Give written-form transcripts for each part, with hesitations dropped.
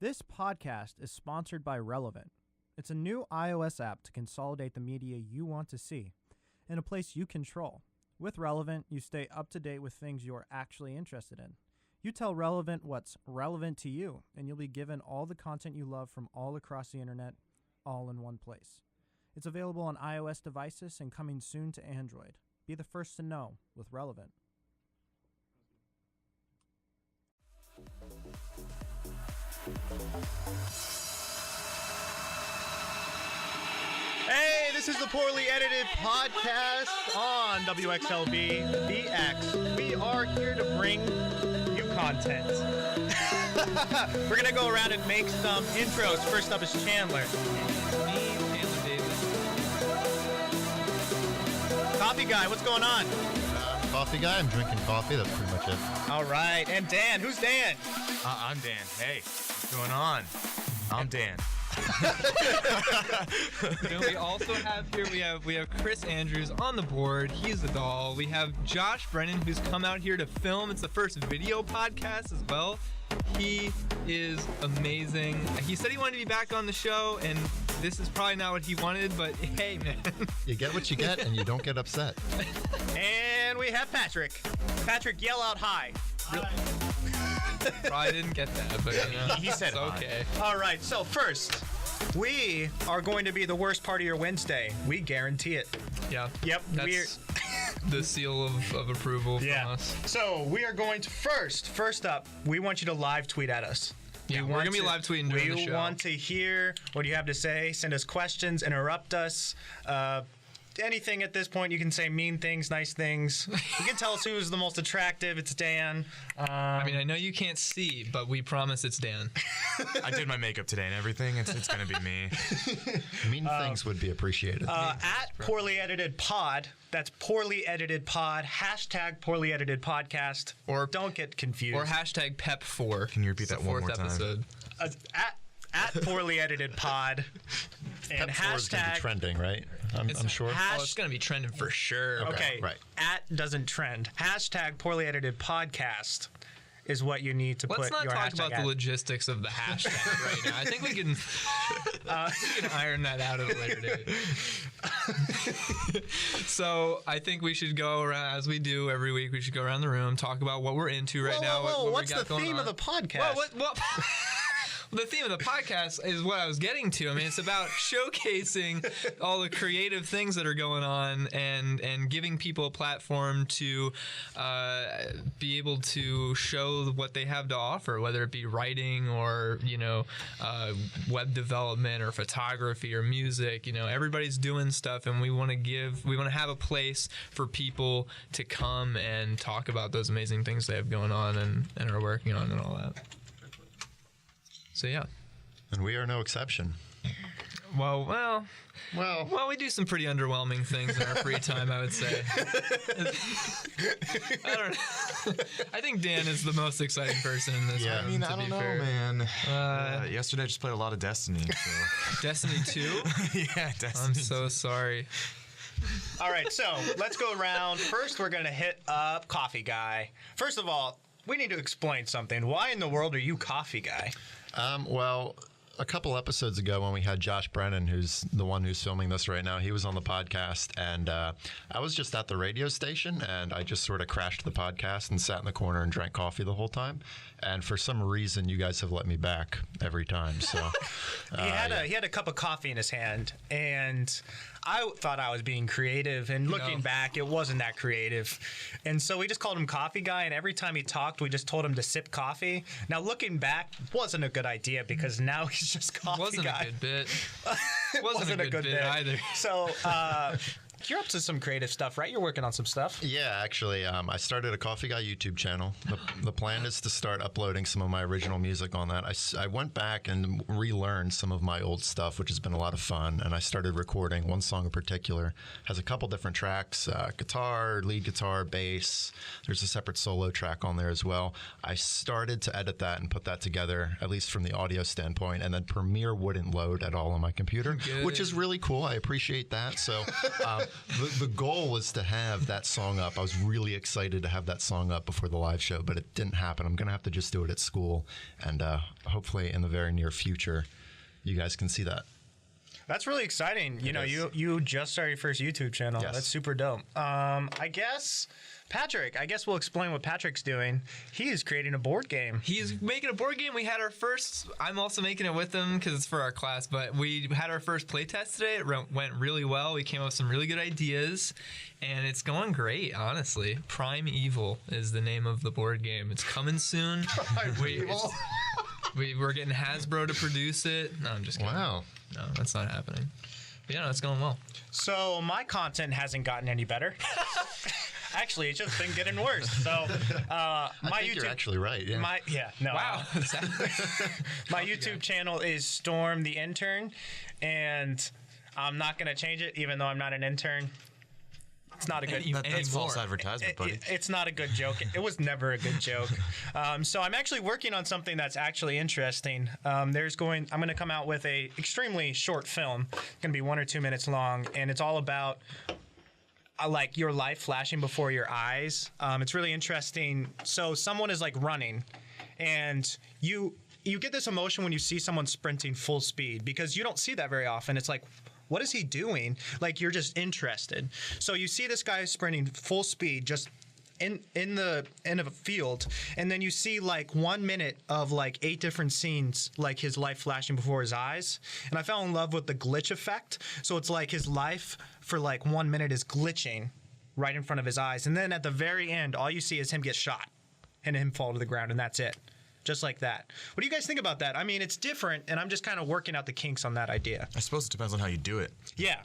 This podcast is sponsored by Relevant. It's a new iOS app to consolidate the media you want to see in a place you control. With Relevant, you stay up to date with things you're actually interested in. You tell Relevant what's relevant to you, and you'll be given all the content you love from all across the internet, all in one place. It's available on iOS devices and coming soon to Android. Be the first to know with Relevant. Hey, this is the Poorly Edited Podcast on WXLB BX. We are here to bring you content. We're going to go around and make some intros. First up is Chandler. Me, Chandler Davis. Coffee guy, what's going on? Coffee guy, I'm drinking coffee, that's pretty much it. All right, and Dan, who's Dan? I'm Dan. Hey, what's going on? I'm Dan. Then we also have here, we have Chris Andrews on the board. He's the doll. We have Josh Brennan, who's come out here to film. It's the first video podcast as well. He is amazing. He said he wanted to be back on the show, and this is probably not what he wanted, but hey, man. You get what you get, and you don't get upset. And we have Patrick. Patrick, yell out hi. Probably didn't get that, but you know, He said it's okay. All right, so first, we are going to be the worst part of your Wednesday. We guarantee it. Yeah. Yep, That's the seal of approval from us. So we are going to first up, we want you to live tweet at us. Yeah, we're going to be live tweeting during the show. We want to hear what you have to say. Send us questions, interrupt us. Anything at this point. You can say mean things, nice things. You can tell us who's the most attractive. It's Dan. I mean, I know you can't see, but we promise it's Dan. I did my makeup today and everything. It's going to be me. Mean things would be appreciated. At Poorly Edited Pod. That's Poorly Edited Pod. Hashtag Poorly Edited Podcast. Or don't get confused. Or hashtag PEP4. Can you repeat that one more time? Episode. At Poorly Edited Pod. And Pep4 is going to be hashtag trending, right? I'm sure. It's going to be trending for sure. Okay, right. At doesn't trend. Hashtag Poorly Edited Podcast is what you need to Let's put not your talk hashtag about at. the logistics of the hashtag right now. I think we can iron that out at a later date. So I think we should go around, as we do every week, we should go around the room, talk about what we're into right now. What What's we got the theme of the podcast? Well, the theme of the podcast is what I was getting to. I mean, it's about showcasing all the creative things that are going on and giving people a platform to be able to show what they have to offer, whether it be writing or, web development or photography or music. Everybody's doing stuff, and we want to have a place for people to come and talk about those amazing things they have going on and are working on and all that. So yeah, And we are no exception. Well, we do some pretty underwhelming things in our free time, I would say. I don't know. I think Dan is the most exciting person in this room, to be fair. Man. Yesterday I just played a lot of Destiny. So. Destiny 2? Yeah, Destiny. I'm so sorry. All right, so let's go around. First, we're going to hit up Coffee Guy. First of all, we need to explain something. Why in the world are you Coffee Guy? Well, a couple episodes ago when we had Josh Brennan, who's the one who's filming this right now, he was on the podcast, and I was just at the radio station, and I just sort of crashed the podcast and sat in the corner and drank coffee the whole time. And for some reason, you guys have let me back every time. So he had a cup of coffee in his hand, and I thought I was being creative, and looking back, it wasn't that creative. And so we just called him Coffee Guy, and every time he talked, we just told him to sip coffee. Now, looking back, wasn't a good idea, because now he's just Coffee Guy. Wasn't a good bit. Wasn't a good bit either. So you're up to some creative stuff, right? You're working on some stuff. Yeah, actually, I started a Coffee Guy YouTube channel. The plan is to start uploading some of my original music on that. I went back and relearned some of my old stuff, which has been a lot of fun, and I started recording one song in particular. Has a couple different tracks, guitar, lead guitar, bass. There's a separate solo track on there as well. I started to edit that and put that together, at least from the audio standpoint, and then Premiere wouldn't load at all on my computer, which is really cool. I appreciate that. So The goal was to have that song up. I was really excited to have that song up before the live show, but it didn't happen. I'm going to have to just do it at school, and hopefully in the very near future, you guys can see that. That's really exciting. You just started your first YouTube channel. Yes. That's super dope. I guess Patrick, we'll explain what Patrick's doing. He is creating a board game. He's making a board game. We had our first, I'm also making it with him because it's for our class, but we had our first playtest today. It went really well. We came up with some really good ideas, and it's going great, honestly. Prime Evil is the name of the board game. It's coming soon. We're getting Hasbro to produce it. No, I'm just kidding. Wow. No, that's not happening. But yeah, no, it's going well. So my content hasn't gotten any better. Actually, it's just been getting worse. So I think you're actually right. Yeah. Wow. My YouTube channel is Storm the Intern, and I'm not gonna change it, even though I'm not an intern. It's not a good. That's false advertisement, buddy. It's not a good joke. It was never a good joke. So I'm actually working on something that's actually interesting. I'm going to come out with a extremely short film. It's going to be 1 or 2 minutes long, and it's all about like your life flashing before your eyes. It's really interesting. So someone is like running, and you get this emotion when you see someone sprinting full speed, because you don't see that very often. It's like, what is he doing? Like, you're just interested. So you see this guy sprinting full speed just in a field, and then you see like 1 minute of like 8 different scenes, like his life flashing before his eyes. And I fell in love with the glitch effect. So it's like his life for like 1 minute is glitching right in front of his eyes, and then at the very end, all you see is him get shot and him fall to the ground, and that's it. Just like that. What do you guys think about that? I mean, it's different, and I'm just kind of working out the kinks on that idea. I suppose it depends on how you do it. Yeah.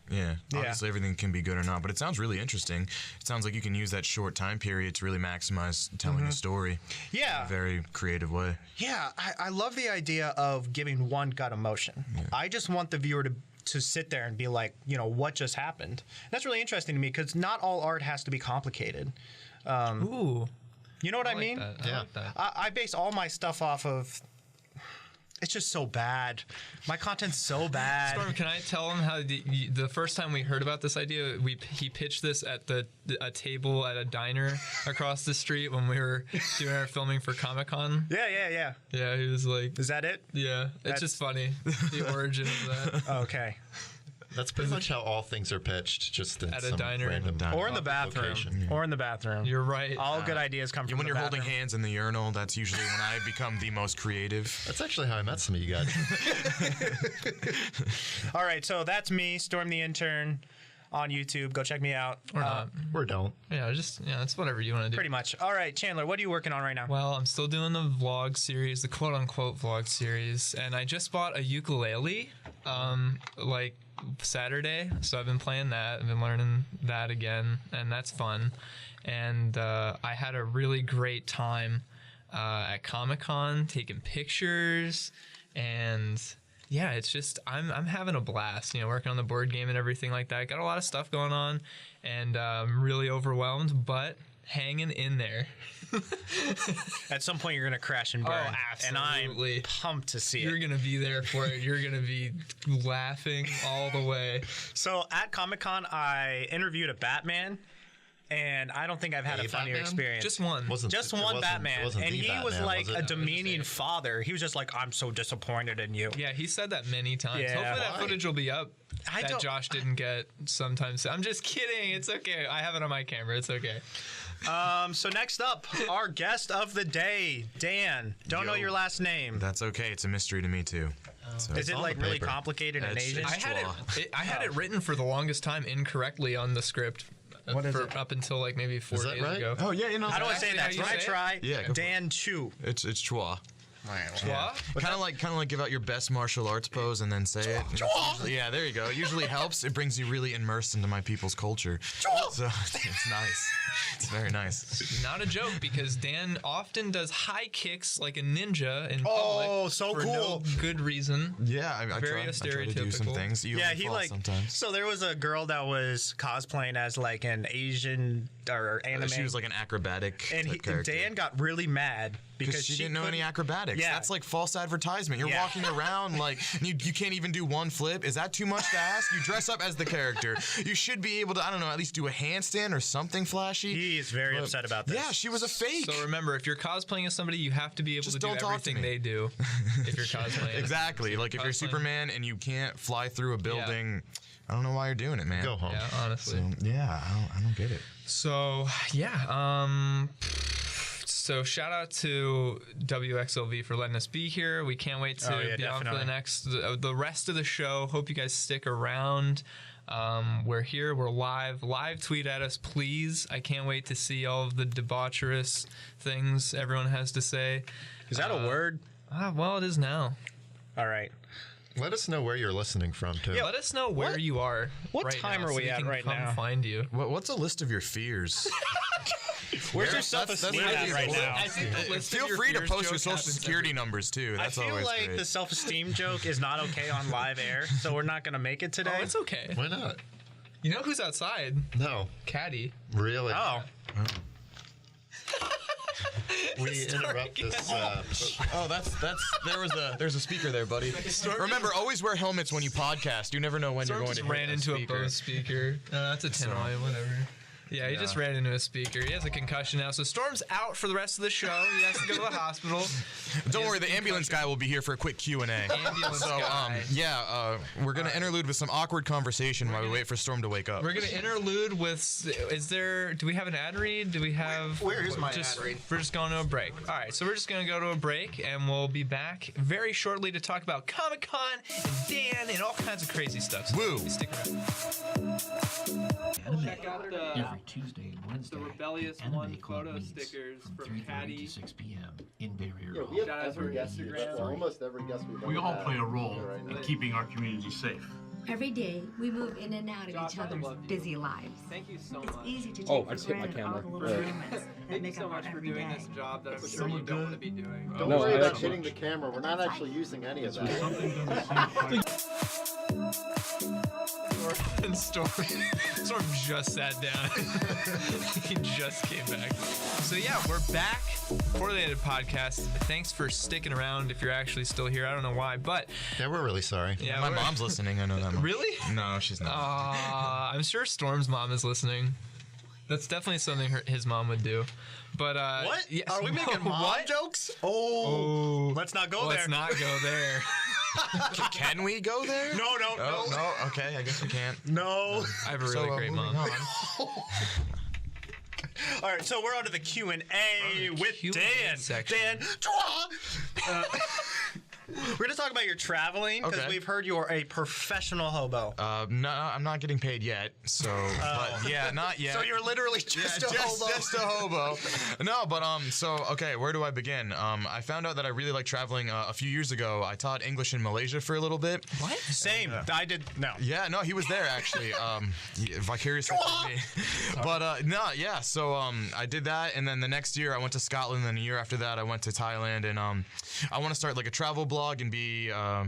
Obviously, everything can be good or not, but it sounds really interesting. It sounds like you can use that short time period to really maximize telling a story. Yeah. In a very creative way. Yeah, I love the idea of giving one gut emotion. Yeah. I just want the viewer to sit there and be like, what just happened? That's really interesting to me, because not all art has to be complicated. Ooh. You know what I mean? That. I like that. I base all my stuff off of. It's just so bad. My content's so bad. Storm, can I tell him how the first time we heard about this idea, he pitched this at a table at a diner across the street when we were doing our filming for Comic-Con? Yeah. Yeah, he was like... Is that it? Yeah, it's just funny, the origin of that. Okay. That's pretty much how all things are pitched, just in at a some diner, random or in the bathroom, location. or in the bathroom. You're right. All good ideas come from when the you're bathroom. holding hands in the urinal, that's usually when I become the most creative. That's actually how I met some of you guys. All right, so that's me, Storm the Intern, on YouTube. Go check me out. Or not. Or don't. Yeah, that's whatever you want to do. Pretty much. All right, Chandler, what are you working on right now? Well, I'm still doing the vlog series, the quote-unquote vlog series, and I just bought a ukulele, like Saturday, so I've been playing that. I've been learning that again, and that's fun. And I had a really great time at Comic-Con taking pictures, and yeah, it's just I'm having a blast, working on the board game and everything like that. Got a lot of stuff going on, and I'm really overwhelmed, but hanging in there. At some point, you're going to crash and burn. Oh, absolutely. And I'm pumped to see You're it. going to be there for it. You're going to be laughing all the way. So at Comic-Con, I interviewed a Batman, and I don't think I've had a funnier Batman? experience. Just one. Just one Batman. And he was Batman, like was a it? demeaning father. He was just like, I'm so disappointed in you. Yeah, he said that many times. Yeah. Hopefully that footage will be up that don't- Josh didn't get sometimes. I'm just kidding. It's okay. I have it on my camera. It's okay. So next up, our guest of the day, Dan. Don't know your last name. That's okay. It's a mystery to me, too. So Is it on like the really paper. complicated and It's- Asian? it's- I had it written for the longest time incorrectly on the script. What is it? Up until like maybe 4 Is that days right? ago. Oh, yeah, How do I say Actually, that? how you Can I say it? try? Yeah, go for Dan Chua. It's Chua. What? Kind of like give out your best martial arts pose and then say it. Yeah, there you go. It usually helps. It brings you really immersed into my people's culture. So it's nice. It's very nice. Not a joke, because Dan often does high kicks like a ninja in Oh, public so for cool. no good reason. Yeah, I Very try to do some stereotypical. things. You Yeah, only he fall like. sometimes. So there was a girl that was cosplaying as like an Asian or anime. She was like an acrobatic and type character. Dan got really mad because she didn't know any acrobatics. Yeah. That's like false advertisement. You're walking around like you can't even do one flip. Is that too much to ask? You dress up as the character. You should be able to, I don't know, at least do a handstand or something flashy. He is very upset about this. Yeah, she was a fake. So remember, if you're cosplaying as somebody, you have to be able Just to do don't talk to everything me. they do. If you're cosplaying, Exactly. Like if you're Superman and you can't fly through a building, I don't know why you're doing it, man. Go home. Yeah, honestly. So, yeah, I don't get it. So so shout out to WXLV for letting us be here. We can't wait to be on for the rest of the show. Hope you guys stick around. We're here. We're live. Live tweet at us, please. I can't wait to see all of the debaucherous things everyone has to say. Is that a word? Well, it is now. All right. Let us know where you're listening from, too. Yeah, let us know where you are. What right time now, are so we we at can right come now? Find you. What's a list of your fears? Where's your self-esteem at right now? I think the list of Feel your free to fears post your joke social happens security numbers too. I That's feel always like great. the self-esteem joke is not okay on live air, so we're not going to make it today. Oh, it's okay. Why not? You know who's outside? No. Caddy. Really? Oh. We interrupt this. Oh, there's a speaker there, buddy. Remember, always wear helmets when you podcast. You never know when you're Storm going just to ran hit into a speaker. Bose speaker. That's a Tenoy, whatever. Yeah, he just ran into a speaker. He has a concussion now, so Storm's out for the rest of the show. He has to go to the hospital. Don't worry, the ambulance guy will be here for a quick Q&A. Ambulance guy. We're gonna interlude with some awkward conversation while we wait for Storm to wake up. We're gonna interlude with. Do we have an ad read? Do we have? Where is my ad read? We're just going to a break. All right, so we're just gonna go to a break, and we'll be back very shortly to talk about Comic-Con and Dan and all kinds of crazy stuff. So Woo! Stick around. Check out every Tuesday and Wednesday. the Rebellious Anime One Club photo meets stickers from from 3:30 Caddy. to 6 p.m. in Barrier Yeah, Hall. we have Shout out to every guest Years here. three. Almost every guest we've We ever all had play a role right in now. keeping our community safe. Every day, we move in and out of Josh, each I other's love you. busy lives. Thank you so It's much. easy to take Oh, I for just hit my granted all camera. the little Yeah. moments that Thank you make so up much our for every doing day. this job that I'm It's sure you someone don't good. want to be doing. Don't No, worry I about don't. hitting the camera. We're not actually using any of that. Something doesn't seem quite And Storm just sat down. He just came back. So yeah, we're back. Correlated Podcast. Thanks for sticking around if you're actually still here. I don't know why, but Yeah, we're really sorry. yeah, My we're- mom's listening. I know that much. Really? No, she's not. I'm sure Storm's mom is listening. That's definitely something his mom would do. But What? yes, Are we making mom what? jokes? Oh, Let's not go let's there. not go there. Can we go there? No. Oh, no. Okay, I guess we can't. No. I have a really great moving mom. on. All right, so we're on to the Q&A with Q&A Dan. section. Dan Chua. We're going to talk about your traveling because Okay. we've heard you're a professional hobo. No, I'm not getting paid yet. So, but yeah, not yet. So you're literally just a just, hobo. just a hobo. No, but so okay, where do I begin? I found out that I really like traveling a few years ago. I taught English in Malaysia for a little bit. What? Same. I did. No. Yeah, no, he was there actually. Vicariously through me. But no, yeah. So I did that, and then the next year I went to Scotland. And then a year after that, I went to Thailand, and I want to start like a travel blog and be. I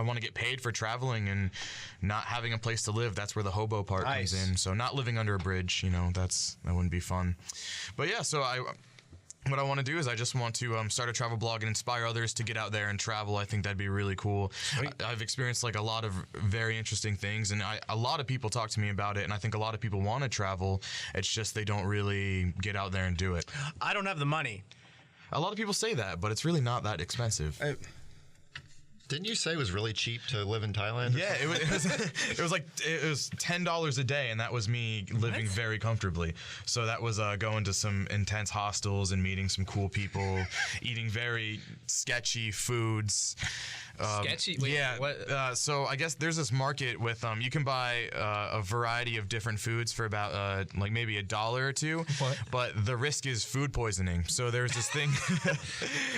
want to get paid for traveling and not having a place to live. That's where the hobo part Nice. comes in. So not living under a bridge, that wouldn't be fun. But yeah, so what I want to do is I just want to start a travel blog and inspire others to get out there and travel. I think that'd be really cool. I've experienced like a lot of very interesting things, and a lot of people talk to me about it, and I think a lot of people want to travel. It's just they don't really get out there and do it. I don't have the money. A lot of people say that, but it's really not that expensive. Didn't you say it was really cheap to live in Thailand? Yeah, it was $10 a day, and that was me living very comfortably. So that was going to some intense hostels and meeting some cool people, eating very sketchy foods. Sketchy? Wait, yeah. what? So I guess there's this market with you can buy a variety of different foods for about like maybe $1 or $2. What? But the risk is food poisoning. So there's this thing.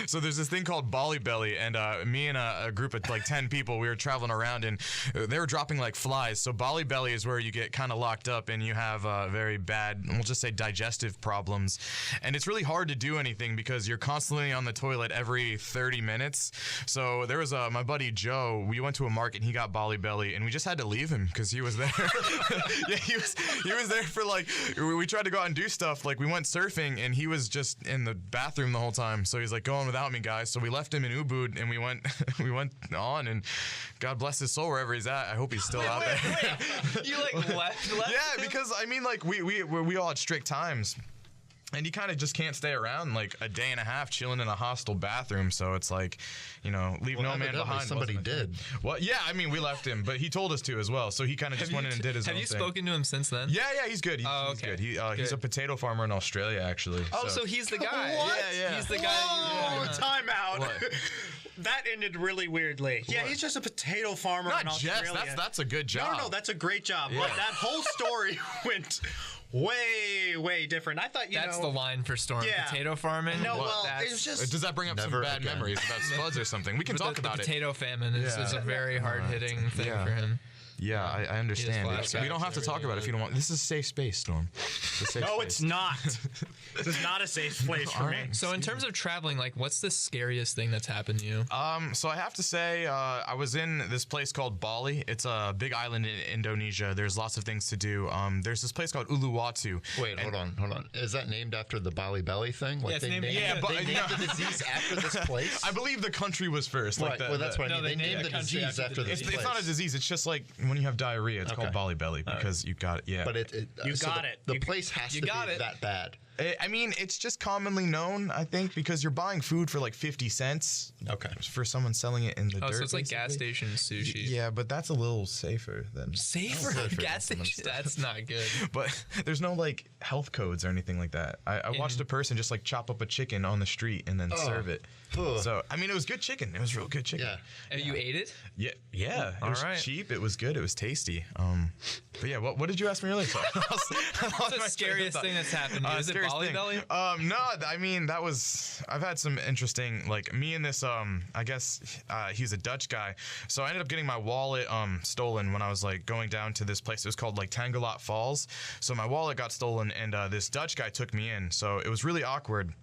So there's this thing called Boli belly, and me and a group of like 10 people, we were traveling around, and they were dropping like flies. So Boli belly is where you get kind of locked up, and you have very bad, we'll just say digestive problems, and it's really hard to do anything because you're constantly on the toilet every 30 minutes. So there was my buddy Joe, we went to a market and he got Boli belly, and we just had to leave him because he was there. Yeah, he was there for like, we tried to go out and do stuff. Like we went surfing and he was just in the bathroom the whole time. So he's like, go on without me, guys. So we left him in Ubud and we went on, and God bless his soul wherever he's at. I hope he's still out there. You like left? Yeah, because I mean, like we all had strict times. And you kind of just can't stay around like a day and a half chilling in a hostel bathroom. So it's like, leave no man behind. Somebody did. Well, yeah, I mean, we left him, but he told us to as well. So he kind of just went in and did his own thing. Have you spoken to him since then? Yeah, he's good. He's good. He's a potato farmer in Australia, actually. Oh, so he's the guy. What? Yeah. He's the guy. Oh, time out. What? That ended really weirdly. Yeah, he's just a potato farmer in Australia. Not that's a good job. No, that's a great job. Yeah. But that whole story went way different. I thought, That's the line for Storm. Yeah. Potato farming. No, well, it's just... Does that bring up some bad memories about spuds or something? We can talk about the it. potato famine is a very hard-hitting thing for him. Yeah, I understand. We don't have to talk about it if you don't want. This is a safe space, Storm. No, it's not. This is not a safe place for me. So in terms of traveling, like, what's the scariest thing that's happened to you? So I have to say, I was in this place called Bali. It's a big island in Indonesia. There's lots of things to do. There's this place called Uluwatu. Wait, hold on. Is that named after the Bali belly thing? Like Yes, named they named the disease after this place? I believe the country was first. Right. Well, that's what I mean. They named the disease after this place. It's not a disease. It's just like when you have diarrhea, it's called Bali belly because you got it. Yeah. But the You place has to be that bad. I mean, it's just commonly known, I think, because you're buying food for like 50 cents. Okay. For someone selling it in the dirt. Oh, so it's like basically. gas station sushi. Yeah, but that's a little safer than Safer? Gas station? That's not good. But there's no like health codes or anything like that. I watched a person just like chop up a chicken on the street and then serve it. So I mean, it was good chicken. It was real good chicken. Yeah. And you ate it? Yeah. It was cheap. It was good. It was tasty. But yeah, what did you ask me earlier? What's the scariest thing that's happened to you? Is it Bali belly? No, I mean I've had some interesting, like me and this I guess he's a Dutch guy. So I ended up getting my wallet stolen when I was like going down to this place. It was called like Tangalot Falls. So my wallet got stolen and this Dutch guy took me in. So it was really awkward.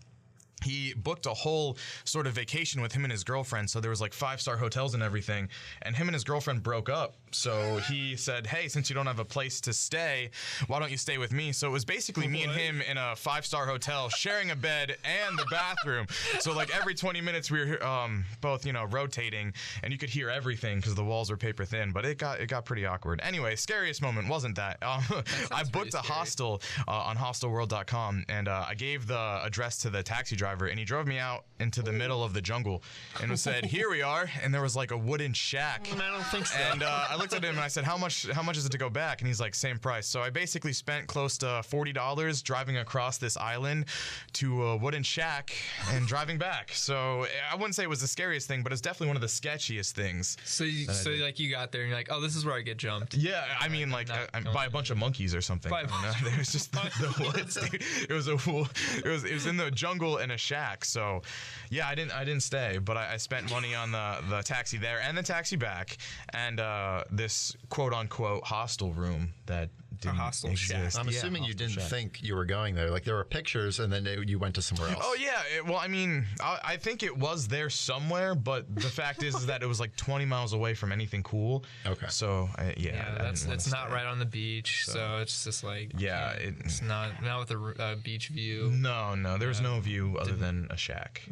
He booked a whole sort of vacation with him and his girlfriend. So there was like 5-star hotels and everything. And him and his girlfriend broke up. So he said, hey, since you don't have a place to stay, why don't you stay with me? So it was basically me and him in a 5-star hotel sharing a bed and the bathroom. So like every 20 minutes we were both, rotating, and you could hear everything because the walls were paper thin. But it got pretty awkward. Anyway, scariest moment wasn't that. I booked a hostel on hostelworld.com, and I gave the address to the taxi driver, and he drove me out into the middle of the jungle and said, here we are. And there was like a wooden shack. I don't think so. And I looked at him and I said, how much is it to go back? And he's like, same price. So I basically spent close to $40 driving across this island to a wooden shack and driving back. So I wouldn't say it was the scariest thing, but it's definitely one of the sketchiest things. So you got there and you're like, oh, this is where I get jumped. Yeah, I mean, like by a bunch of monkeys or something. It was just the woods, dude. It was in the jungle and a shack. So yeah, I didn't stay, but I spent money on the taxi there and the taxi back, and this quote unquote hostel room that didn't hostel exist. shack. I'm assuming you didn't think you were going there. Like there were pictures, and then you went to somewhere else. Oh yeah, well I mean, I think it was there somewhere, but the fact is that it was like 20 miles away from anything cool. Okay. So that's not right on the beach, so it's just like it's not with a beach view. No, there's no view other than a shack.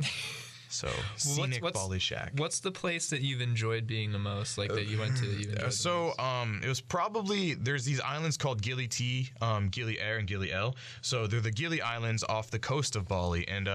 So scenic Bali shack. What's the place that you've enjoyed being the most, like that you went to? It was probably, there's these islands called Gili T, Gili Air, and Gili L. So they're the Gili Islands off the coast of Bali, and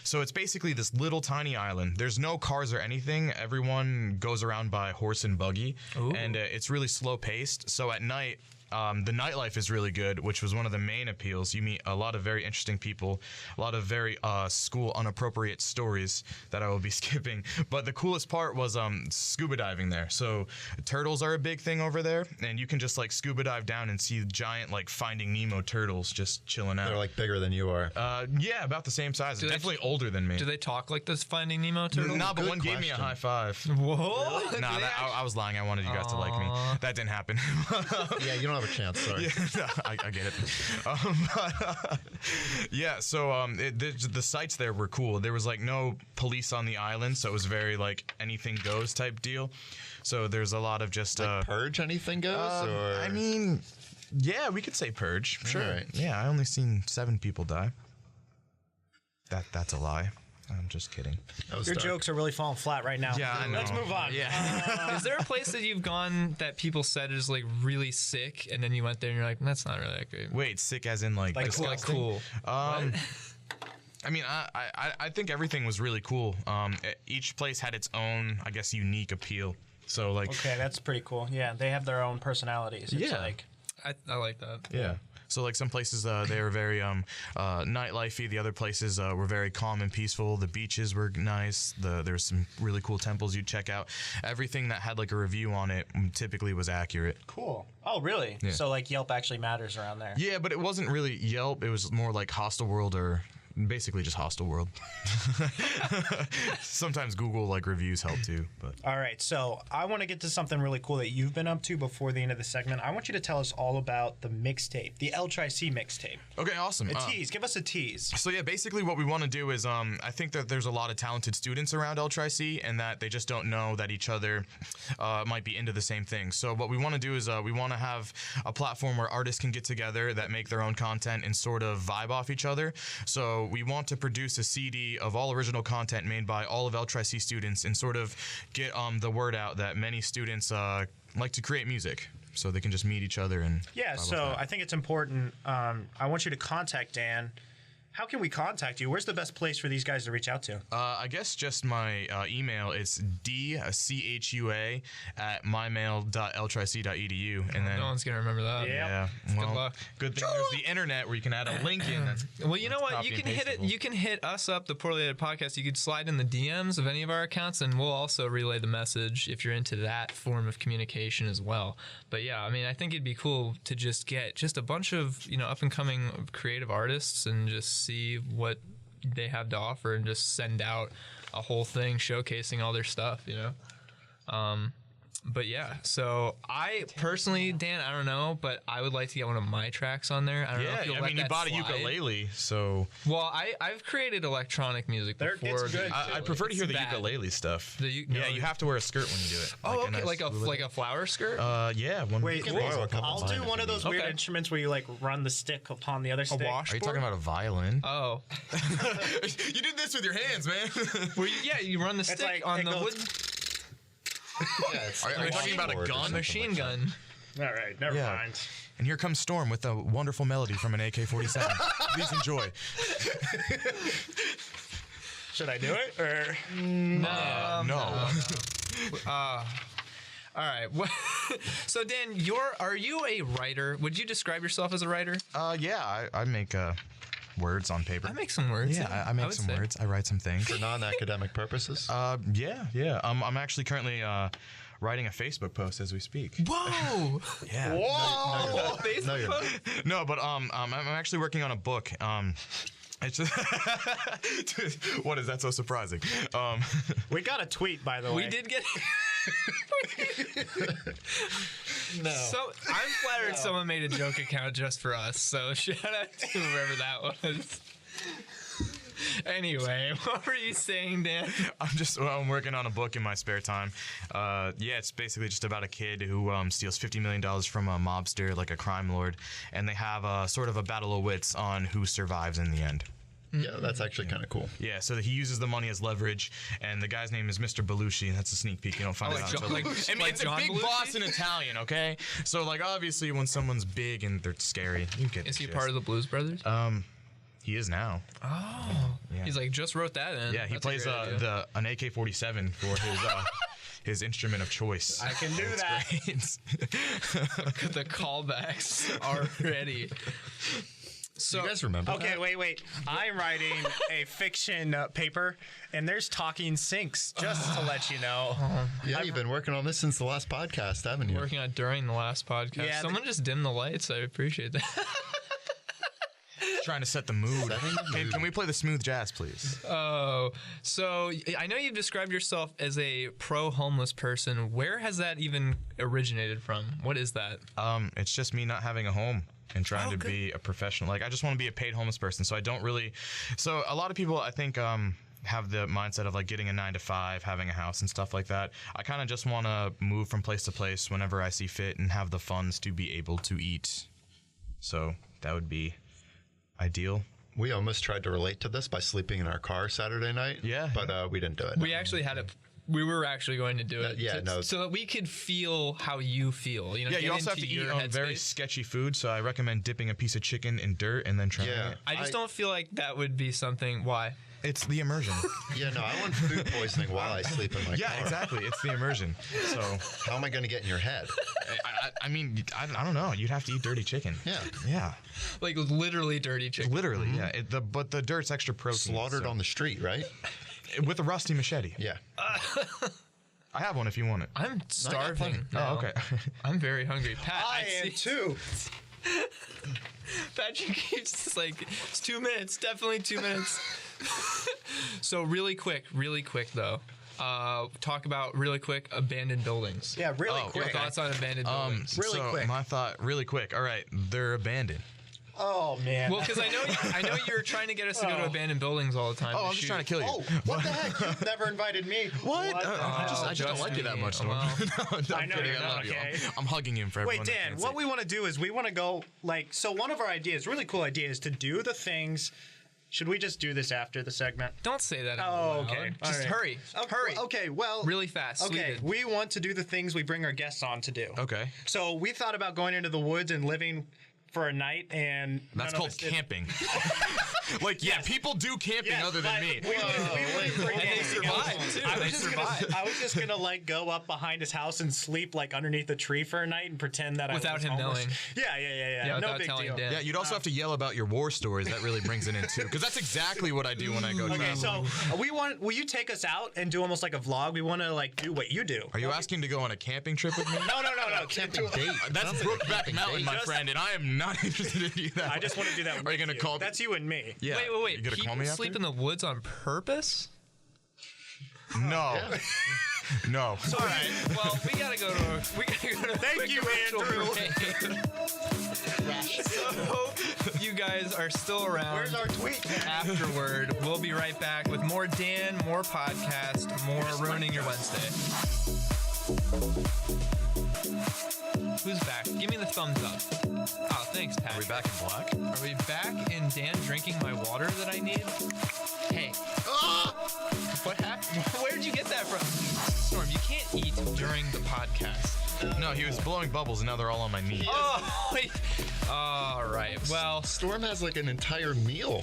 so it's basically this little tiny island. There's no cars or anything. Everyone goes around by horse and buggy, and it's really slow paced. So at night, the nightlife is really good, which was one of the main appeals. You meet a lot of very interesting people, a lot of very school unappropriate stories that I will be skipping. But the coolest part was scuba diving there. So turtles are a big thing over there, and you can just like scuba dive down and see giant like Finding Nemo turtles just chilling out. They're like bigger than you are. Yeah, about the same size. Definitely older than me. Do they talk like this Finding Nemo turtle? No, but one gave me a high five. Whoa! Nah, I was lying. I wanted you guys to like me. That didn't happen. Yeah, you don't have a chance. Sorry. Yeah, I get it. Yeah, so the sites there were cool. There was like no police on the island, so it was very like anything goes type deal. So there's a lot of just like Purge, anything goes. Or I mean, yeah, we could say Purge. Sure. Right. Yeah, I only seen 7 people die. That's a lie. I'm just kidding. Your jokes are really falling flat right now. Yeah, I know. Let's move on. Yeah. Is there a place that you've gone that people said is like really sick, and then you went there and you're like, that's not really that great? Wait, sick as in like cool. I mean, I think everything was really cool. Each place had its own, I guess, unique appeal. So like, okay, that's pretty cool. Yeah, they have their own personalities. It's like, I like that. Yeah. So like some places they were very nightlifey. The other places were very calm and peaceful. The beaches were nice. There's some really cool temples you'd check out. Everything that had like a review on it typically was accurate. Cool. Oh, really? Yeah. So like Yelp actually matters around there. Yeah, but it wasn't really Yelp. It was more like Hostel World or basically just Hostel World. Sometimes Google like reviews help too. But all right, so I want to get to something really cool that you've been up to before the end of the segment. I want you to tell us all about the mixtape, the L-Tri-C mixtape. Okay, awesome. A tease. Give us a tease. So yeah, basically what we want to do is I think that there's a lot of talented students around L-Tri-C and that they just don't know that each other might be into the same thing. So what we want to do is we want to have a platform where artists can get together that make their own content and sort of vibe off each other. So we want to produce a CD of all original content made by all of L-Tri-C students and sort of get the word out that many students like to create music. So they can just meet each other and yeah. So I think it's important. I want you to contact Dan. How can we contact you? Where's the best place for these guys to reach out to? I guess just my email. It's dchua@mymail.ltric.edu, and then No one's gonna remember that. yeah. Well, Good luck. Good thing there's the internet where you can add a link in. Well, you know what? You can hit it. You can hit us up, the Poorly Edited Podcast. You could slide in the DMs of any of our accounts, and we'll also relay the message if you're into that form of communication as well. But yeah, I mean, I think it'd be cool to just get just a bunch of up and coming creative artists and just see what they have to offer and just send out a whole thing showcasing all their stuff. But yeah, so I personally, Dan, I don't know, but I would like to get one of my tracks on there. I don't know if you'll let you that bought slide. a ukulele, so Well, I've created electronic music before. It's good. I prefer to hear the ukulele stuff. You have to wear a skirt when you do it. Oh, okay, like a flower skirt. Yeah. Wait, I'll do one of those weird instruments where you like run the stick upon the other stick. Are you talking about a violin? Oh, you did this with your hands, man. You run the stick on the wood. Are you talking about a gun? Machine gun. All right, never mind. And here comes Storm with a wonderful melody from an AK-47. Please enjoy. Should I do it or No. All right. So Dan, are you a writer? Would you describe yourself as a writer? Yeah, I make words on paper. I make some words. Yeah, I make some words. I write some things for non-academic purposes. Yeah. I'm actually currently writing a Facebook post as we speak. Whoa! Yeah. Whoa! No, you're not. No, but I'm actually working on a book. It's just what is that so surprising? We got a tweet, by the way. We did get. No. So I'm flattered someone made a joke account just for us. So shout out to whoever that was. Anyway, what were you saying, Dan? I'm working on a book in my spare time. It's basically just about a kid who steals $50 million from a mobster, like a crime lord, and they have sort of a battle of wits on who survives in the end. Yeah, that's actually kind of cool. Yeah, so he uses the money as leverage, and the guy's name is Mr. Belushi. That's a sneak peek. You don't find it out until it's a big Belushi? boss in Italian, okay? So, like, obviously, when someone's big and they're scary, you get. Is he part of the Blues Brothers? He is now. Oh, yeah. He's like just wrote that in. Yeah, he plays an AK-47 for his instrument of choice. I can do that. The callbacks already. So, you guys remember Okay, that? wait. I'm writing a fiction paper, and there's talking sinks, just to let you know. Yeah, you've been working on this since the last podcast, haven't you? Working on it during the last podcast. Yeah, Someone just dimmed the lights. I appreciate that. Trying to set the mood. Can we play the smooth jazz, please? Oh, so I know you've described yourself as a pro-homeless person. Where has that even originated from? What is that? It's just me not having a home and trying to be a professional. Like, I just want to be a paid homeless person, so I don't really... So a lot of people, I think, have the mindset of, like, getting a 9-to-5, having a house and stuff like that. I kind of just want to move from place to place whenever I see fit and have the funds to be able to eat. So that would be ideal. We almost tried to relate to this by sleeping in our car Saturday night. Yeah. But we didn't do it. We actually had we were actually going to do it. So that we could feel how you feel. You know, you also have to eat very sketchy food, so I recommend dipping a piece of chicken in dirt and then trying it. I just don't feel like that would be something. Why? It's the immersion. I want food poisoning while I sleep in my car. Yeah, exactly. It's the immersion. So how am I going to get in your head? I mean, I don't know. You'd have to eat dirty chicken. Yeah. Like literally dirty chicken. Literally, yeah. But the dirt's extra protein. Slaughtered on the street, right? With a rusty machete. Yeah. I have one if you want it. I'm starving. Oh, okay. I'm very hungry. Pat, I am too. Patrick keeps like, it's 2 minutes. Definitely 2 minutes. So really quick though. Talk about really quick abandoned buildings. Yeah, really quick. Your thoughts on abandoned buildings? Really quick. My thought, really quick. All right, they're abandoned. Oh man. Well, because I know you're trying to get us to go to abandoned buildings all the time. Oh, I'm just trying to kill you. Oh, what the heck? You've never invited me. What? I just don't like you that much. Well, I know you're not. Okay. I'm hugging him for everyone. Wait, Dan, what we want to do is we want to go so one of our ideas, really cool idea, is to do the things. Should we just do this after the segment? Don't say that. Oh, okay. Just hurry. Hurry. Okay, well. Really fast. Okay, we want to do the things we bring our guests on to do. Okay. So we thought about going into the woods and living for a night, and that's called camping. People do camping other than me. We wouldn't bring anything else. Too. I was just gonna like go up behind his house and sleep like underneath a tree for a night and pretend that without I was him homeless. knowing. Yeah. No big deal. Yeah, you'd also have to yell about your war stories. That really brings it in too, because that's exactly what I do when I go traveling. So will you take us out and do almost like a vlog? We want to like do what you do. Are you asking to go on a camping trip with me? No. Camping date. That's Brookback Mountain, my friend, and I am not interested in you that. I just want to do that. Are you gonna call me? That's you and me. Yeah. Wait. You gonna call me People sleep in the woods on purpose? No. No. So, all right. Well, we gotta go to. Thank you, Andrew. So hope you guys are still around. Where's our tweet? Afterward, we'll be right back with more Dan, more podcast, more ruining your Wednesday. Who's back? Give me the thumbs up. Oh, thanks, Pat. Are we back in black? Are we back in Dan drinking my water that I need? Hey. What happened? Where'd you get that from? Storm, you can't eat during the podcast. No, he was blowing bubbles and now they're all on my knee. Oh, wait. All right. Well, Storm has like an entire meal.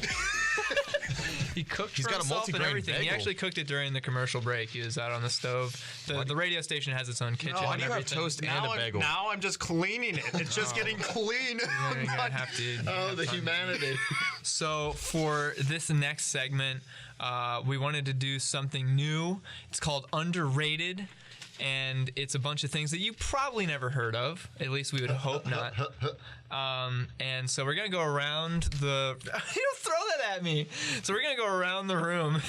he cooked He's for got a himself and multi-grain everything. He bagel. actually cooked it during the commercial break. He was out on the stove. The radio station has its own kitchen. Why and do you have everything. toast and a bagel? Now I'm just cleaning it. It's just getting clean. You're gonna have to. The humanity. So for this next segment, we wanted to do something new. It's called Underrated. And it's a bunch of things that you probably never heard of. At least we would hope not. And so we're going to go around the... You don't throw that at me. So we're going to go around the room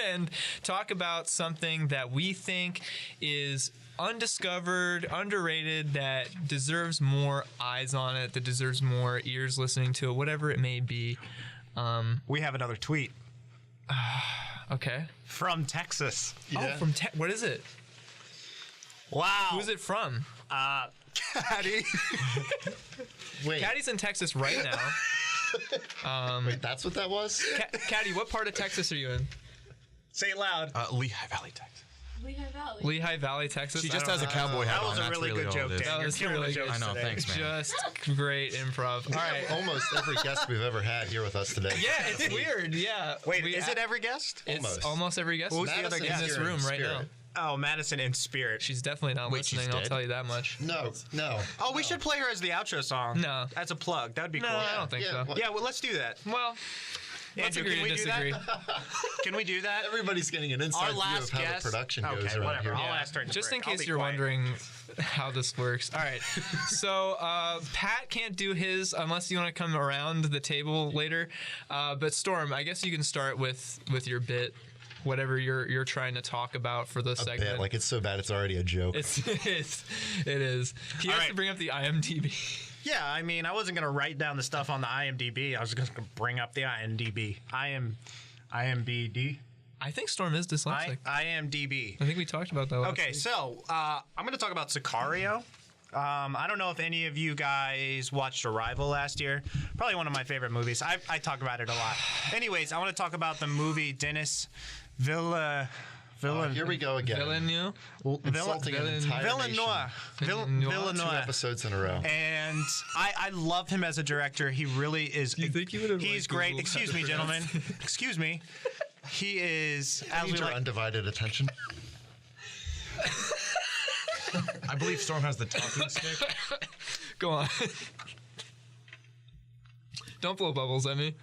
and talk about something that we think is undiscovered, underrated, that deserves more eyes on it, that deserves more ears listening to it, whatever it may be. We have another tweet. Okay. From Texas. Yeah. Oh, from what is it? Wow. Who's it from? Caddy. Wait. Caddy's in Texas right now. Wait, that's what that was? Caddy, what part of Texas are you in? Say it loud. Lehigh Valley, Texas. Lehigh Valley, Texas. She just has a cowboy hat on. That was a really good joke, Dan. That was really good. I know, thanks, man. Just great improv. All right. Almost every guest we've ever had here with us today. Yeah, it's weird. Yeah. Wait, is it every guest? It's almost every guest. Who's the other guest in this room right now? Oh, Madison in spirit. She's definitely not listening, I'll tell you that much. No. Oh, we should play her as the outro song. No. As a plug. That'd be cool. No, I don't think so. Yeah, well, let's do that. Well, Let's Andrew, agree can we to do disagree. that? Can we do that? Everybody's getting an inside view of how the production goes Okay, around whatever. here. I'll ask during the Just in break. I'll case be you're quiet. wondering how this works. All right. So Pat can't do his unless you want to come around the table later. But Storm, I guess you can start with your bit, whatever you're trying to talk about for the segment. Bit, like it's so bad it's already a joke. It is. He has All right. to bring up the IMDb. Yeah, I mean, I wasn't going to write down the stuff on the IMDb. I was just going to bring up the IMDb. IMBD? I think Storm is dyslexic. IMDb. I think we talked about that last Okay, week. so I'm going to talk about Sicario. I don't know if any of you guys watched Arrival last year. Probably one of my favorite movies. I talk about it a lot. Anyways, I want to talk about the movie Dennis Here we go again. Villeneuve? Insulting an entire Villeneuve. nation. Villeneuve. 2 episodes in a row. And I love him as a director. He really is. You think you would have He's liked great. Google Excuse how me, to gentlemen. pronounce Excuse me. He is. I As need we your like, undivided attention. I believe Storm has the talking stick. Go on. Don't blow bubbles at me.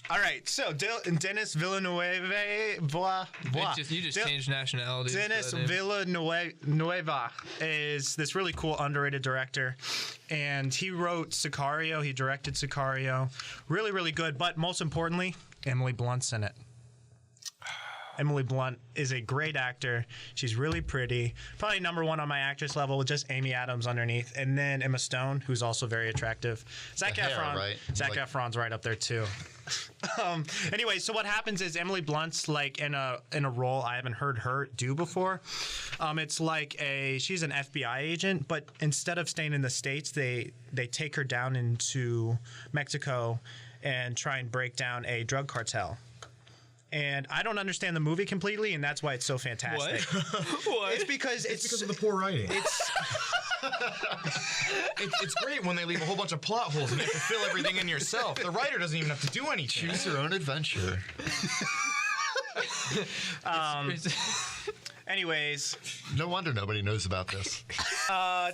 all right. So Dennis Villeneuve. You just changed nationalities. Dennis to that name. Villeneuve is this really cool, underrated director, and he wrote Sicario. He directed Sicario. Really, really good. But most importantly, Emily Blunt's in it. Emily Blunt is a great actor. She's really pretty. Probably number one on my actress level with just Amy Adams underneath. And then Emma Stone, who's also very attractive. Zac The hair, Efron. right? Zac Like- Efron's right up there too. Anyway, so what happens is Emily Blunt's like in a role I haven't heard her do before. It's like she's an FBI agent, but instead of staying in the States, they take her down into Mexico and try and break down a drug cartel. And I don't understand the movie completely, and that's why it's so fantastic. What? It's because of the poor writing. it's It's great when they leave a whole bunch of plot holes and you have to fill everything in yourself. The writer doesn't even have to do anything. Choose your own adventure. anyways. No wonder nobody knows about this.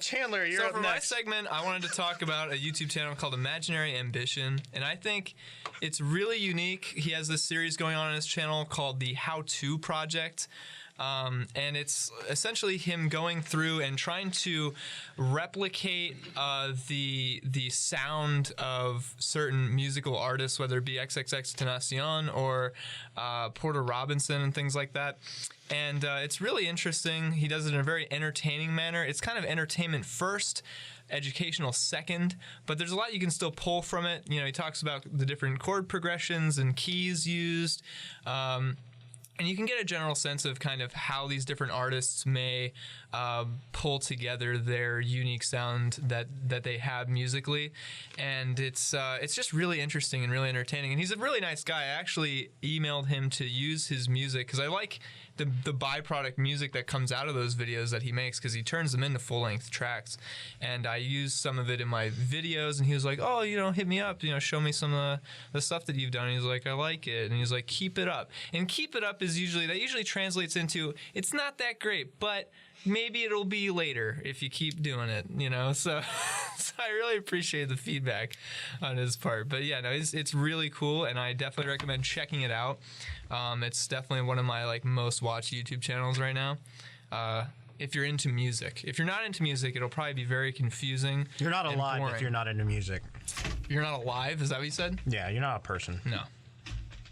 Chandler, you're So up for next. my segment, I wanted to talk about a YouTube channel called Imaginary Ambition, and I think it's really unique. He has this series going on his channel called the How To Project. And it's essentially him going through and trying to replicate the sound of certain musical artists, whether it be XXXTentacion or Porter Robinson and things like that. And it's really interesting. He does it in a very entertaining manner. It's kind of entertainment first, educational second, but there's a lot you can still pull from it. You know, he talks about the different chord progressions and keys used. And you can get a general sense of kind of how these different artists may pull together their unique sound that they have musically, and it's just really interesting and really entertaining. And he's a really nice guy. I actually emailed him to use his music because I like the byproduct music that comes out of those videos that he makes, because he turns them into full-length tracks. And I used some of it in my videos, and he was like, oh, hit me up, show me some of the stuff that you've done. And he's like, I like it. And he's like, keep it up. And keep it up is usually translates into, it's not that great, but maybe it'll be later if you keep doing it, so I really appreciate the feedback on his part. But yeah, no, it's really cool, and I definitely recommend checking it out. It's definitely one of my most watched YouTube channels right now. If you're into music. If you're not into music, it'll probably be very confusing. You're not and alive boring. if you're not into music. You're not alive? Is that what you said? Yeah, you're not a person. No.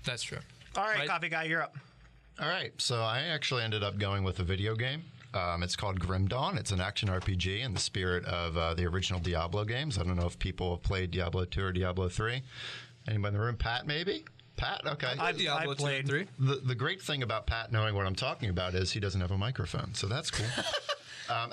That's true. All right, Right. coffee guy, you're up. All right, so I actually ended up going with a video game. It's called Grim Dawn. It's an action RPG in the spirit of the original Diablo games. I don't know if people have played Diablo 2 or Diablo 3. Anybody in the room? Pat, maybe? Pat? Okay. I Diablo 2 and 3. The great thing about Pat knowing what I'm talking about is he doesn't have a microphone, so that's cool.